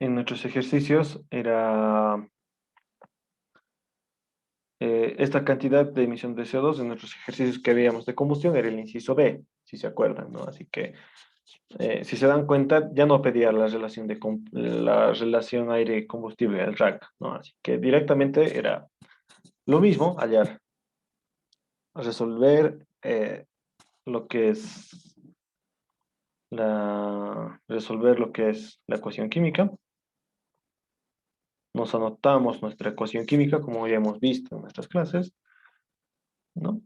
en nuestros ejercicios era esta cantidad de emisión de CO2 en nuestros ejercicios que veíamos de combustión era el inciso B, si se acuerdan, ¿no? Así que, si se dan cuenta, ya no pedía la relación la relación aire-combustible, el RAC, ¿no? Así que directamente era lo mismo, hallar, resolver lo que es resolver lo que es la ecuación química. Nos anotamos nuestra ecuación química, como ya hemos visto en nuestras clases, ¿no?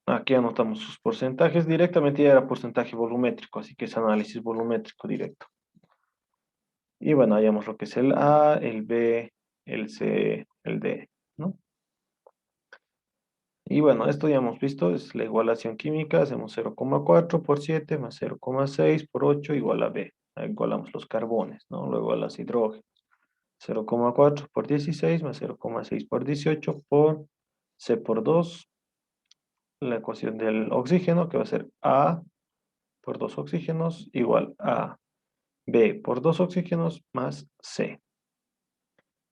Aquí anotamos sus porcentajes. Directamente ya era porcentaje volumétrico, así que es análisis volumétrico directo. Y bueno, hallamos lo que es el A, el B, el C, el D, ¿no? Y bueno, esto ya hemos visto, es la igualación química. Hacemos 0,4 por 7 más 0,6 por 8 igual a B. Ahí igualamos los carbones, ¿no? Luego a los hidrógenos. 0,4 por 16 más 0,6 por 18 por C por 2, la ecuación del oxígeno, que va a ser A por 2 oxígenos igual a B por 2 oxígenos más C.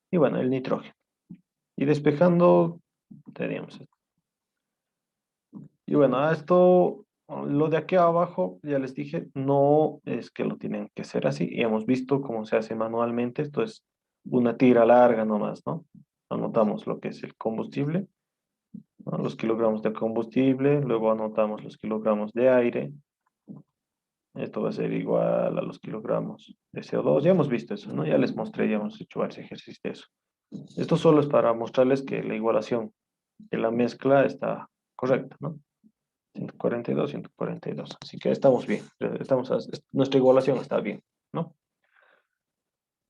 Y bueno, el nitrógeno. Y despejando, teníamos esto. Y bueno, a esto, lo de aquí abajo, ya les dije, no es que lo tienen que hacer así. Y hemos visto cómo se hace manualmente. Esto es una tira larga nomás, ¿no? Anotamos lo que es el combustible, ¿no? Los kilogramos de combustible, luego anotamos los kilogramos de aire. Esto va a ser igual a los kilogramos de CO2. Ya hemos visto eso, ¿no? Ya les mostré, ya hemos hecho varios ejercicios de eso. Esto solo es para mostrarles que la igualación de la mezcla está correcta, ¿no? 142, 142. Así que estamos bien. Nuestra igualación está bien, ¿no?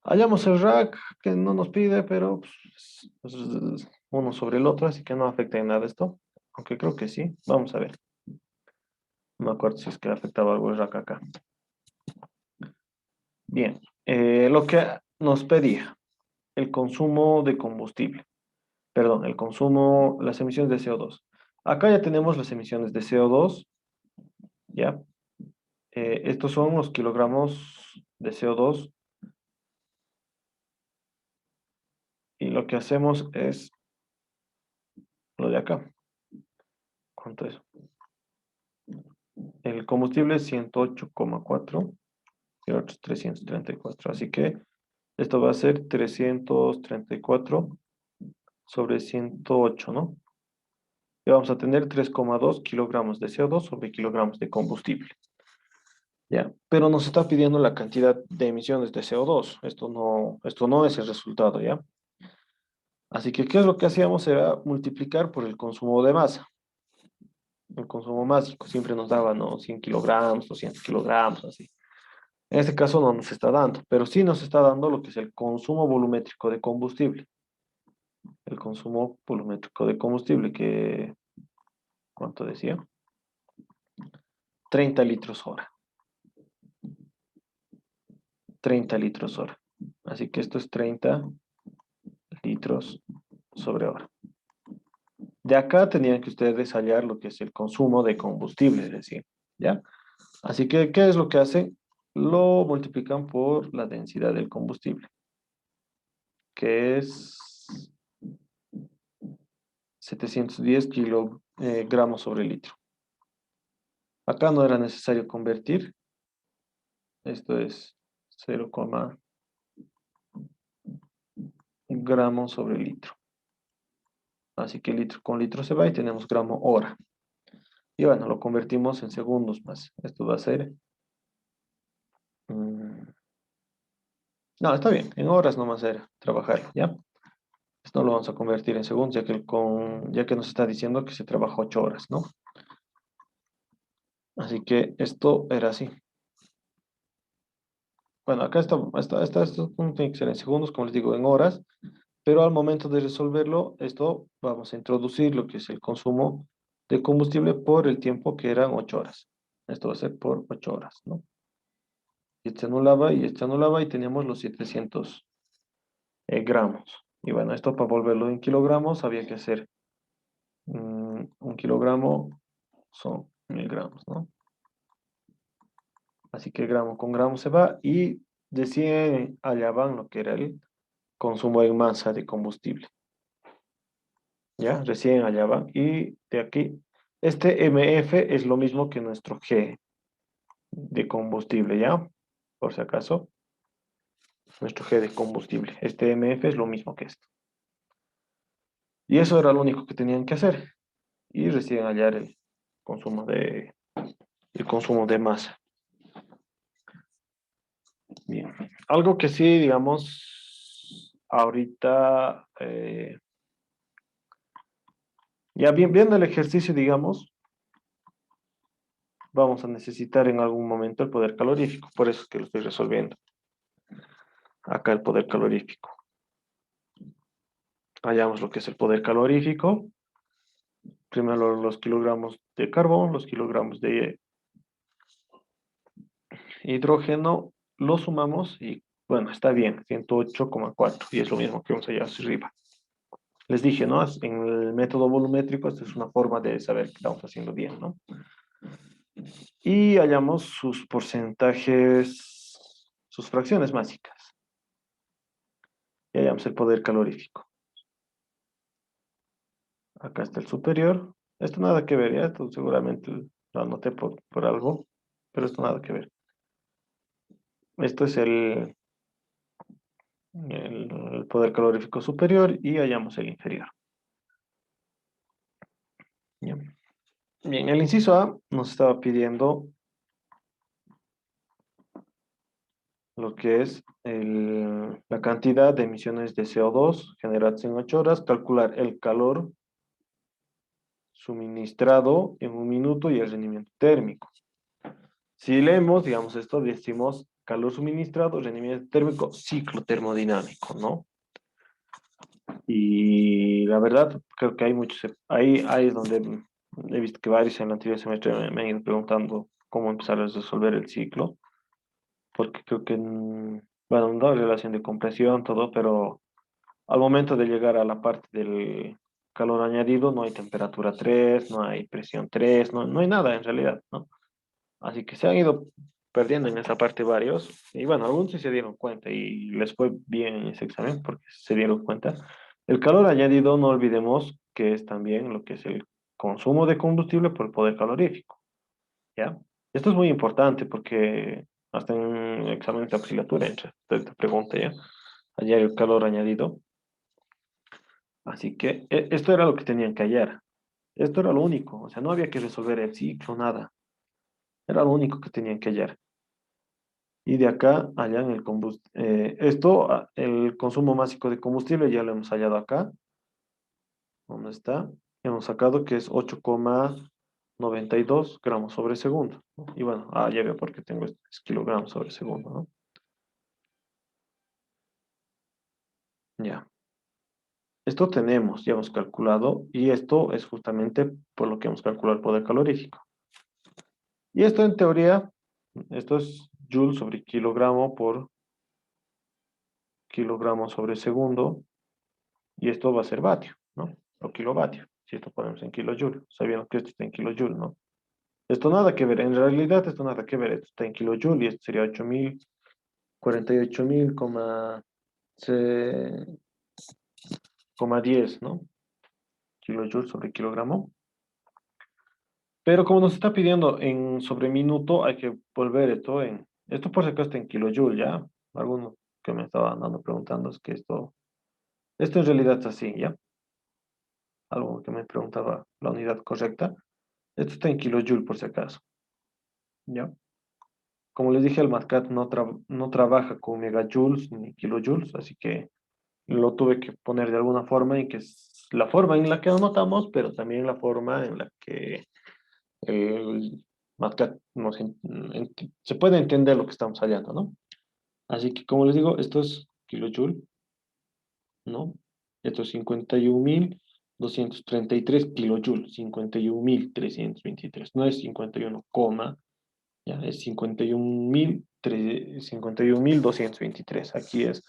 Hallamos el rack que no nos pide, pero pues, es uno sobre el otro, así que no afecta en nada esto. Aunque creo que sí. Vamos a ver. No me acuerdo si es que afectaba algo el rack acá. Bien. Lo que nos pedía, el consumo de combustible. Perdón, las emisiones de CO2. Acá ya tenemos las emisiones de CO2, ¿ya? Estos son los kilogramos de CO2 y lo que hacemos es lo de acá. ¿Cuánto es? El combustible es 108,4 y el otro es 334. Así que esto va a ser 334 sobre 108, ¿no? Y vamos a tener 3,2 kilogramos de CO2 sobre kilogramos de combustible. ¿Ya? Pero nos está pidiendo la cantidad de emisiones de CO2. Esto no es el resultado, ¿ya? Así que, ¿qué es lo que hacíamos? Era multiplicar por el consumo de masa. El consumo másico siempre nos daba, ¿no? 100 kilogramos, 200 kilogramos, así. En este caso no nos está dando, pero sí nos está dando lo que es el consumo volumétrico de combustible. El consumo volumétrico de combustible, que, ¿cuánto decía? 30 litros hora. 30 litros hora. Así que esto es 30 litros sobre hora. De acá tenían que ustedes hallar lo que es el consumo de combustible, es decir, ¿ya? Así que, ¿qué es lo que hacen? Lo multiplican por la densidad del combustible, que es 710 kilogramos sobre litro. Acá no era necesario convertir, esto es 0, gramos sobre litro. Así que litro con litro se va y tenemos gramo hora. Y bueno, lo convertimos en segundos más. Esto va a ser... no, está bien, en horas nomás era trabajar, ¿ya? Esto no lo vamos a convertir en segundos, ya que nos está diciendo que se trabaja 8 horas, ¿no? Así que esto era así. Bueno, acá esto no tiene que ser en segundos, como les digo, en horas, pero al momento de resolverlo, esto vamos a introducir lo que es el consumo de combustible por el tiempo que eran 8 horas. Esto va a ser por 8 horas, ¿no? Y este anulaba y teníamos los 700 gramos. Y bueno, esto para volverlo en kilogramos había que hacer un kilogramo son 1000 gramos, ¿no? Así que gramo con gramo se va y deciden allá van lo que era el consumo en masa de combustible. ¿Ya? Recién allá van. Y de aquí, este MF es lo mismo que nuestro G de combustible, ¿ya? Por si acaso, nuestro G de combustible. Este MF es lo mismo que esto. Y eso era lo único que tenían que hacer. Y recién hallar consumo de, el consumo de masa. Bien. Algo que sí, digamos, ahorita, ya bien, viendo el ejercicio, digamos, vamos a necesitar en algún momento el poder calorífico. Por eso es que lo estoy resolviendo. Acá el poder calorífico. Hallamos lo que es el poder calorífico. Primero los kilogramos de carbón, los kilogramos de hidrógeno, los sumamos y, bueno, está bien, 108,4. Y es lo mismo que vamos allá hacia arriba. Les dije, ¿no? En el método volumétrico, esta es una forma de saber que estamos haciendo bien, ¿no? Y hallamos sus porcentajes, sus fracciones básicas. Y hallamos el poder calorífico. Acá está el superior. Esto nada que ver, ya. Esto seguramente lo anoté por algo, pero esto nada que ver. Esto es el poder calorífico superior y hallamos el inferior. Bien. Bien, el inciso A nos estaba pidiendo lo que es la cantidad de emisiones de CO2 generadas en 8 horas, calcular el calor suministrado en un minuto y el rendimiento térmico. Si leemos, digamos, esto, decimos calor suministrado, rendimiento térmico, ciclo termodinámico, ¿no? Y la verdad, creo que hay muchos, ahí es donde he visto que varios en el anterior semestre me han ido preguntando cómo empezar a resolver el ciclo, porque creo que, bueno, no hay relación de compresión, todo, pero al momento de llegar a la parte del calor añadido, no hay temperatura 3, no hay presión 3, no hay nada en realidad, ¿no? Así que se han ido perdiendo en esa parte varios, y bueno, algunos sí se dieron cuenta y les fue bien en ese examen porque se dieron cuenta. El calor añadido, no olvidemos que es también lo que es el consumo de combustible por el poder calorífico, ¿ya? Esto es muy importante porque hasta en exámenes de auxiliatura entra esta pregunta, ¿ya? Hallar el calor añadido. Así que esto era lo que tenían que hallar. Esto era lo único, o sea, no había que resolver el ciclo, nada. Era lo único que tenían que hallar. Y de acá hallan el combustible. El consumo básico de combustible ya lo hemos hallado acá. ¿Dónde está? Hemos sacado que es 8,92 gramos sobre segundo, ¿no? Y bueno, ya veo por qué tengo estos kilogramos sobre segundo, ¿no? Ya. Esto tenemos, ya hemos calculado, y esto es justamente por lo que hemos calculado el poder calorífico. Y esto en teoría, esto es joule sobre kilogramo por kilogramo sobre segundo, y esto va a ser vatio, ¿no? O kilovatio, si esto ponemos en kilojoule, sabiendo que esto está en kilojoule, ¿no? Esto nada que ver, en realidad esto nada que ver, esto está en kilojoule y esto sería 48.000, coma 10, ¿no? Kilojoule sobre kilogramo. Pero como nos está pidiendo en sobre minuto, hay que volver esto por si acaso está en kilojoule, ¿ya? Algunos que me estaban dando preguntando es que esto en realidad es así, ¿ya? Algo que me preguntaba la unidad correcta. Esto está en kilojoule por si acaso, ¿ya? Como les dije, el MATCAT no trabaja con megajoules ni kilojoules, así que lo tuve que poner de alguna forma y que es la forma en la que anotamos, pero también la forma en la que el MATCAT se puede entender lo que estamos hallando, ¿no? Así que, como les digo, esto es kilojoule, ¿no? Esto es 51.233 kilojoules, 51.323, no es 51, ya es 51.223. Aquí es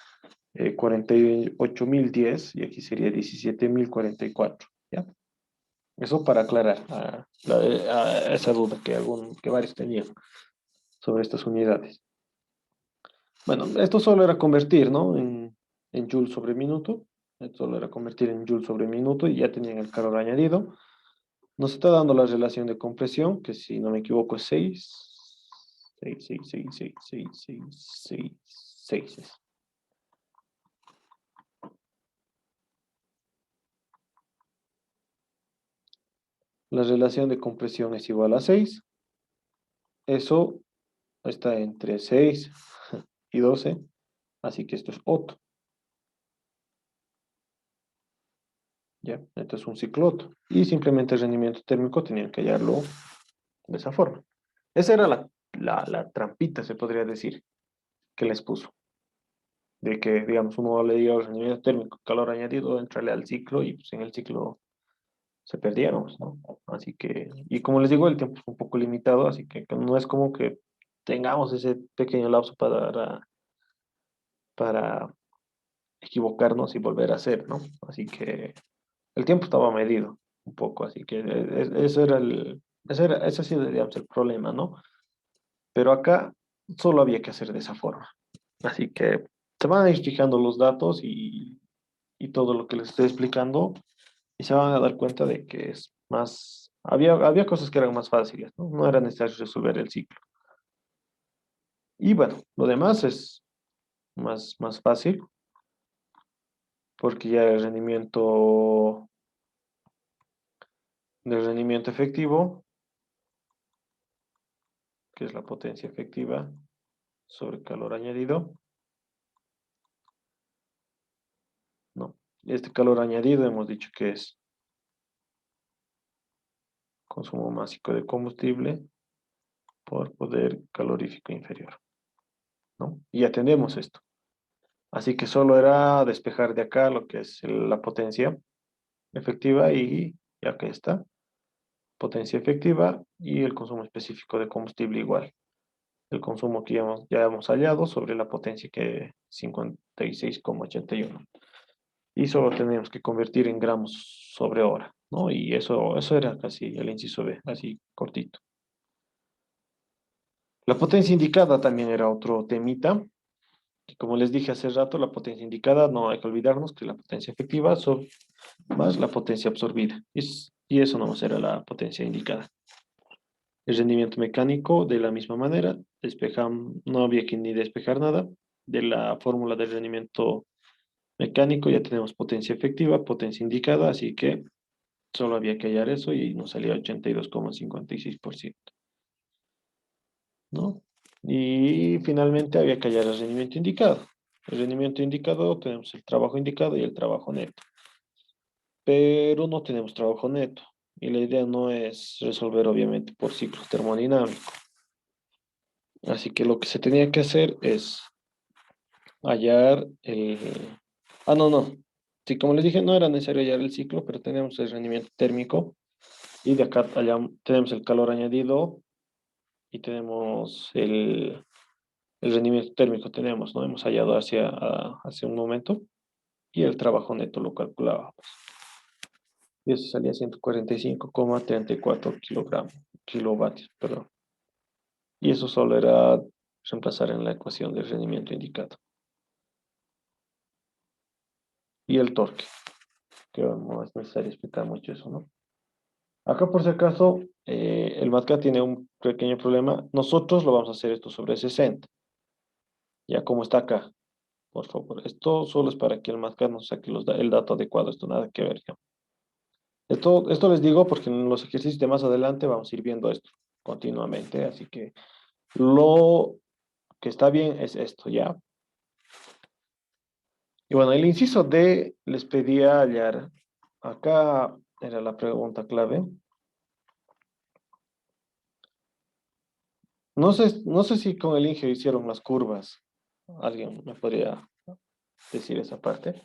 48.010 y aquí sería 17.044, ¿ya? Eso para aclarar a esa duda que varios tenían sobre estas unidades. Bueno, esto solo era convertir, ¿no? En joule sobre minuto. Esto solo era convertir en joule sobre minuto y ya tenían el calor añadido. Nos está dando la relación de compresión, que si no me equivoco es 6. 6, 6, 6, 6, 6, 6, 6, 6. La relación de compresión es igual a 6. Eso está entre 6 y 12. Así que esto es Otto. ¿Ya? Esto es un ciclo Otto. Y simplemente el rendimiento térmico tenían que hallarlo de esa forma. Esa era la trampita, se podría decir, que les puso. De que, digamos, uno le dio el rendimiento térmico, calor añadido, entrarle al ciclo y pues en el ciclo se perdieron, pues, ¿no? Así que, y como les digo, el tiempo es un poco limitado, así que no es como que tengamos ese pequeño lapso para equivocarnos y volver a hacer, ¿no? Así que el tiempo estaba medido un poco, así que eso era ese ha sido, digamos, el problema, ¿no? Pero acá solo había que hacer de esa forma. Así que se van a ir fijando los datos y todo lo que les estoy explicando y se van a dar cuenta de que es más, había cosas que eran más fáciles, ¿no? No era necesario resolver el ciclo. Y bueno, lo demás es más fácil porque ya el rendimiento efectivo, que es la potencia efectiva sobre calor añadido, no. Este calor añadido hemos dicho que es consumo másico de combustible por poder calorífico inferior, ¿no? Y ya tenemos esto. Así que solo era despejar de acá lo que es la potencia efectiva y ya que está, potencia efectiva y el consumo específico de combustible igual. El consumo que ya hemos hallado sobre la potencia que es 56,81. Y solo tenemos que convertir en gramos sobre hora, ¿no? Y eso era casi el inciso B, así cortito. La potencia indicada también era otro temita. Y como les dije hace rato, la potencia indicada, no hay que olvidarnos que la potencia efectiva son más la potencia absorbida. Y eso no será la potencia indicada. El rendimiento mecánico, de la misma manera, no había que ni despejar nada. De la fórmula del rendimiento mecánico ya tenemos potencia efectiva, potencia indicada, así que solo había que hallar eso y nos salía 82,56%, ¿no? Y finalmente había que hallar el rendimiento indicado. El rendimiento indicado, tenemos el trabajo indicado y el trabajo neto, pero no tenemos trabajo neto. Y la idea no es resolver, obviamente, por ciclo termodinámico. Así que lo que se tenía que hacer es hallar el... Ah, no, no. Sí, como les dije, no era necesario hallar el ciclo, pero tenemos el rendimiento térmico y de acá allá tenemos el calor añadido y tenemos el rendimiento térmico, tenemos, ¿no? Hemos hallado hace un momento y el trabajo neto lo calculábamos. Y eso salía 145,34 kilovatios, perdón. Y eso solo era reemplazar en la ecuación del rendimiento indicado. Y el torque, que no es necesario explicar mucho eso, ¿no? Acá por si acaso, el MATCA tiene un pequeño problema. Nosotros lo vamos a hacer esto sobre 60, ya como está acá, por favor. Esto solo es para que el MATCA nos saque el dato adecuado, esto nada que ver, ¿ya? Esto les digo porque en los ejercicios de más adelante vamos a ir viendo esto continuamente, así que lo que está bien es esto, ¿ya? Y bueno, el inciso D les pedía hallar, acá era la pregunta clave. No sé si con el Inge hicieron las curvas. ¿Alguien me podría decir esa parte?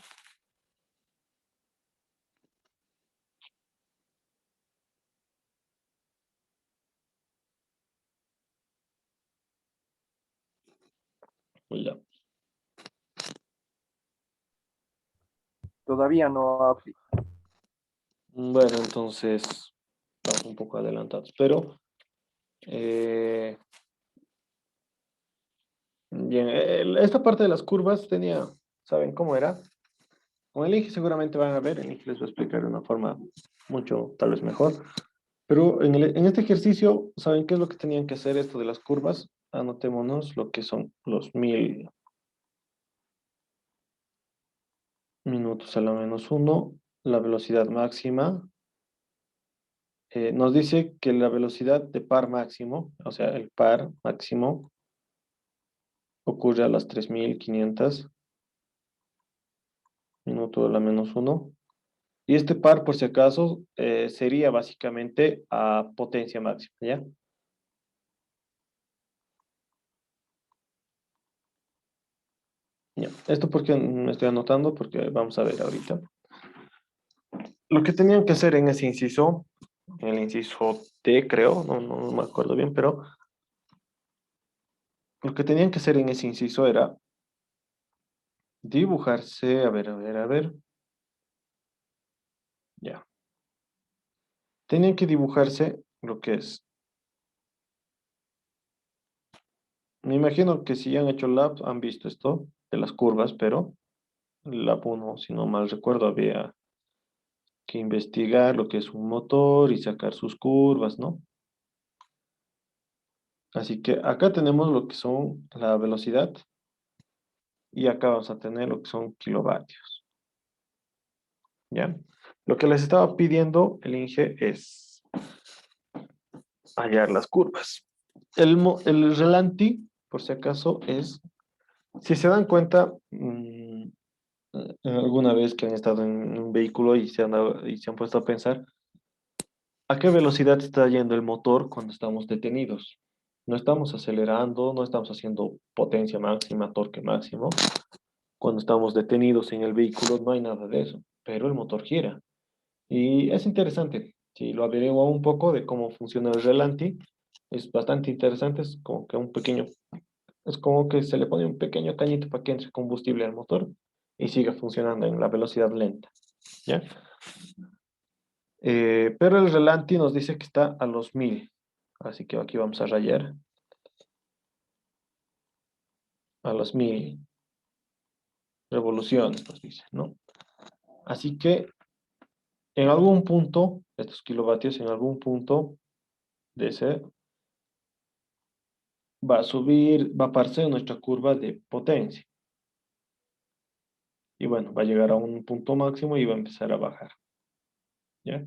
Ya. Todavía no aplica. Bueno, entonces vamos un poco adelantados, pero eh, Bien, esta parte de las curvas tenía, ¿saben cómo era? Con el Inge seguramente van a ver, el Inge les va a explicar de una forma mucho, tal vez mejor. Pero en este ejercicio, ¿saben qué es lo que tenían que hacer esto de las curvas? Anotémonos lo que son los 1000 minutos a la -1, la velocidad máxima. Nos dice que la velocidad de par máximo, o sea, el par máximo, ocurre a las 3500 minutos a la -1. Y este par, por si acaso, sería básicamente a potencia máxima, ¿ya? Ya. Esto porque me estoy anotando, porque vamos a ver ahorita. Lo que tenían que hacer en ese inciso, en el inciso T, creo, no me acuerdo bien, pero lo que tenían que hacer en ese inciso era dibujarse, a ver, ya. Tenían que dibujarse lo que es. Me imagino que si han hecho lab, han visto esto de las curvas, pero lab 1, si no mal recuerdo, había que investigar lo que es un motor y sacar sus curvas, ¿no? Así que acá tenemos lo que son la velocidad y acá vamos a tener lo que son kilovatios, ¿ya? Lo que les estaba pidiendo el Inge es hallar las curvas. El Relanti, por si acaso, es, si se dan cuenta, alguna vez que han estado en un vehículo y se han puesto a pensar, ¿a qué velocidad está yendo el motor cuando estamos detenidos? No estamos acelerando, no estamos haciendo potencia máxima, torque máximo. Cuando estamos detenidos en el vehículo no hay nada de eso, pero el motor gira. Y es interesante. Si lo averiguo un poco de cómo funciona el Relanti, es bastante interesante. Es como que se le pone un pequeño cañito para que entre combustible al motor y siga funcionando en la velocidad lenta, ¿ya? Pero el Relanti nos dice que está a los 1000. Así que aquí vamos a rayar a los 1000 revoluciones, nos dice, ¿no? Así que en algún punto, estos kilovatios, en algún punto de ese, va a subir, va a aparecer nuestra curva de potencia. Y bueno, va a llegar a un punto máximo y va a empezar a bajar, ¿ya?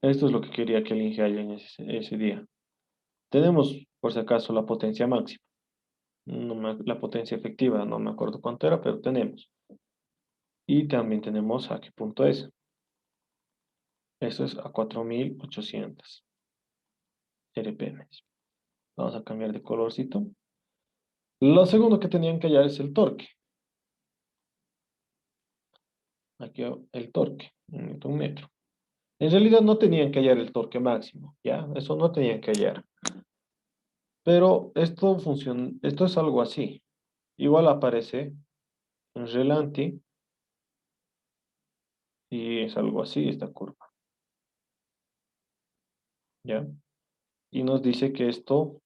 Esto es lo que quería que el Inge haya en ese día. Tenemos, por si acaso, la potencia máxima. La potencia efectiva, no me acuerdo cuánto era, pero tenemos. Y también tenemos a qué punto es. Eso es a 4800 RPM. Vamos a cambiar de colorcito. Lo segundo que tenían que hallar es el torque. Aquí el torque, en newton metro. En realidad no tenían que hallar el torque máximo, ¿ya? Eso no tenían que hallar. Pero esto es algo así. Igual aparece en Relanti y es algo así esta curva, ¿ya? Y nos dice que esto,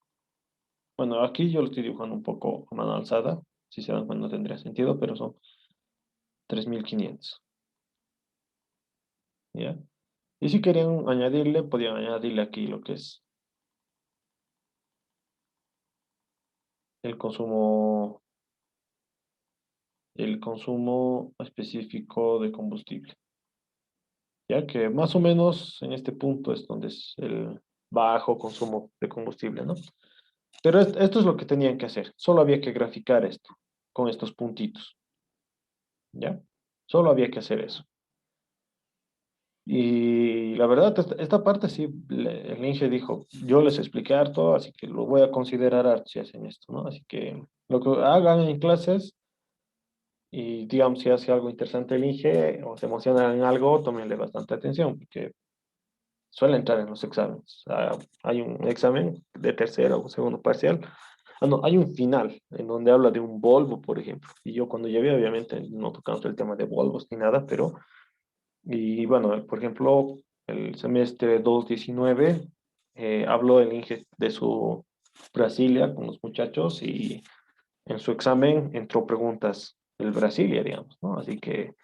bueno, aquí yo lo estoy dibujando un poco a mano alzada, si se dan cuenta no tendría sentido, pero son 3500, ¿ya? Y si querían añadirle, podían añadirle aquí lo que es el consumo, el consumo específico de combustible, ya que más o menos en este punto es donde es el bajo consumo de combustible, ¿no? Pero esto es lo que tenían que hacer. Solo había que graficar esto con estos puntitos, ¿ya? Solo había que hacer eso. Y la verdad, esta parte sí, el Inge dijo, yo les expliqué harto, así que lo voy a considerar harto si hacen esto, ¿no? Así que lo que hagan en clases y digamos si hace algo interesante el Inge o se emociona en algo, tómenle bastante atención, porque suele entrar en los exámenes. Hay un examen de tercero o segundo parcial. Ah, no, hay un final en donde habla de un Volvo, por ejemplo. Y yo cuando llevé, obviamente, no tocamos el tema de Volvos ni nada, pero, y bueno, por ejemplo, el semestre 219 habló el Inge de su Brasilia con los muchachos y en su examen entró preguntas del Brasilia, digamos, ¿no? Así que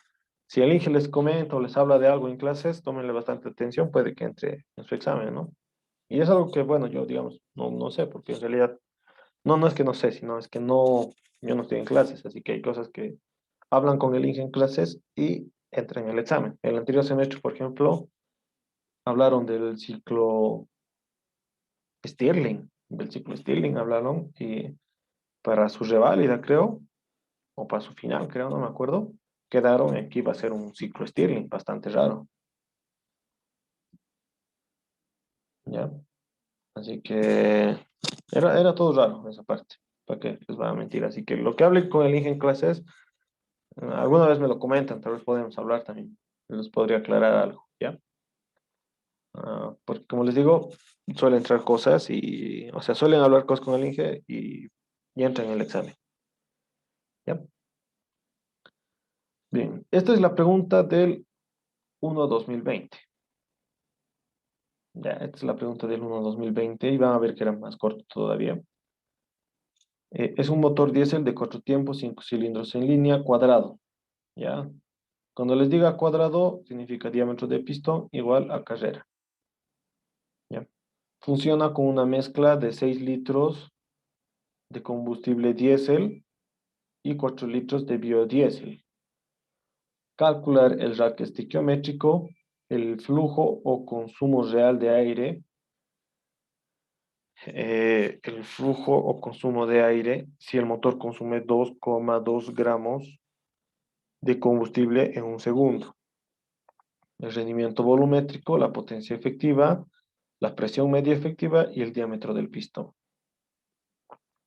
si el Inge les comenta o les habla de algo en clases, tómenle bastante atención, puede que entre en su examen, ¿no? Y es algo que, bueno, yo, digamos, no sé, porque en realidad, no es que no sé, sino es que no, yo no estoy en clases, así que hay cosas que hablan con el Inge en clases y entran en el examen. El anterior semestre, por ejemplo, hablaron del ciclo Stirling hablaron, y para su reválida, creo, o para su final, creo, no me acuerdo, quedaron en que iba a ser un ciclo Stirling, bastante raro, ¿ya? Así que era todo raro esa parte, para que les va a mentir. Así que lo que hable con el Inge en clases, alguna vez me lo comentan, tal vez podemos hablar también, les podría aclarar algo, ¿ya? Porque como les digo, suelen entrar cosas y, o sea, suelen hablar cosas con el Inge y entran en el examen, ¿ya? Bien, esta es la pregunta del 1-2020. Ya, esta es la pregunta del 1-2020 y van a ver que era más corto todavía. Es un motor diésel de 4 tiempos, 5 cilindros en línea, cuadrado. ¿Ya? Cuando les diga cuadrado, significa diámetro de pistón igual a carrera. ¿Ya? Funciona con una mezcla de 6 litros de combustible diésel y 4 litros de biodiesel. Calcular el rack estequiométrico, el flujo o consumo real de aire, el flujo o consumo de aire si el motor consume 2,2 gramos de combustible en un segundo. El rendimiento volumétrico, la potencia efectiva, la presión media efectiva y el diámetro del pistón.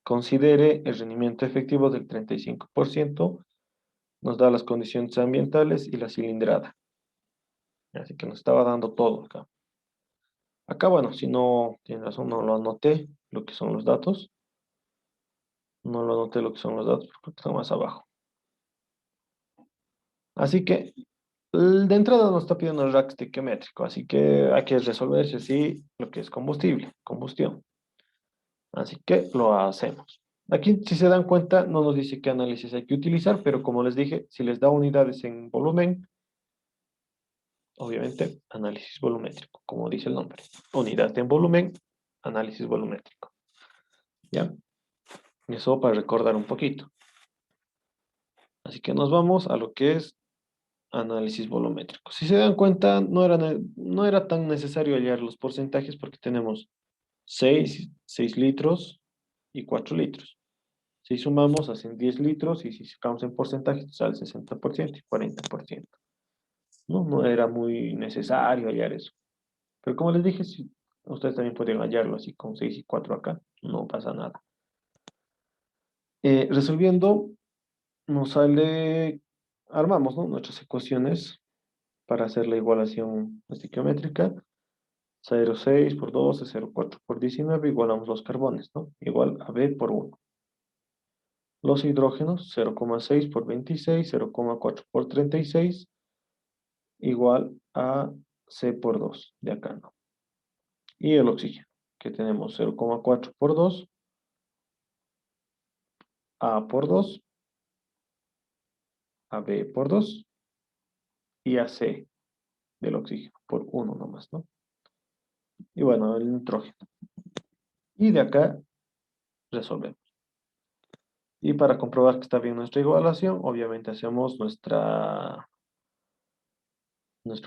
Considere el rendimiento efectivo del 35%, nos da las condiciones ambientales y la cilindrada. Así que nos estaba dando todo acá. Acá, bueno, si no tiene razón, no lo anoté lo que son los datos. No lo anoté lo que son los datos porque están más abajo. Así que de entrada nos está pidiendo el rack estequiométrico, así que hay que resolverse si lo que es combustión. Así que lo hacemos. Aquí, si se dan cuenta, no nos dice qué análisis hay que utilizar, pero como les dije, si les da unidades en volumen, obviamente, análisis volumétrico, como dice el nombre. Unidad en volumen, análisis volumétrico. ¿Ya? Eso para recordar un poquito. Así que nos vamos a lo que es análisis volumétrico. Si se dan cuenta, no era tan necesario hallar los porcentajes porque tenemos 6 litros y 4 litros. Si sumamos, hacen 10 litros y si sacamos en porcentaje, sale 60% y 40%. No era muy necesario hallar eso. Pero como les dije, si ustedes también pueden hallarlo así con 6 y 4 acá, no pasa nada. Resolviendo, nos sale, armamos, ¿no?, nuestras ecuaciones para hacer la igualación estequiométrica. 0,6 por 12, 0,4 por 19, igualamos los carbones, ¿no? Igual a B por 1. Los hidrógenos, 0,6 por 26, 0,4 por 36, igual a C por 2, de acá, ¿no? Y el oxígeno, que tenemos 0,4 por 2, A por 2, a B por 2 y a C del oxígeno por 1 nomás, ¿no? Y bueno, el nitrógeno. Y de acá resolvemos. Y para comprobar que está bien nuestra igualación, obviamente hacemos nuestro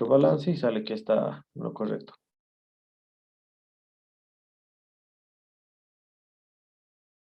balance y sale que está lo correcto.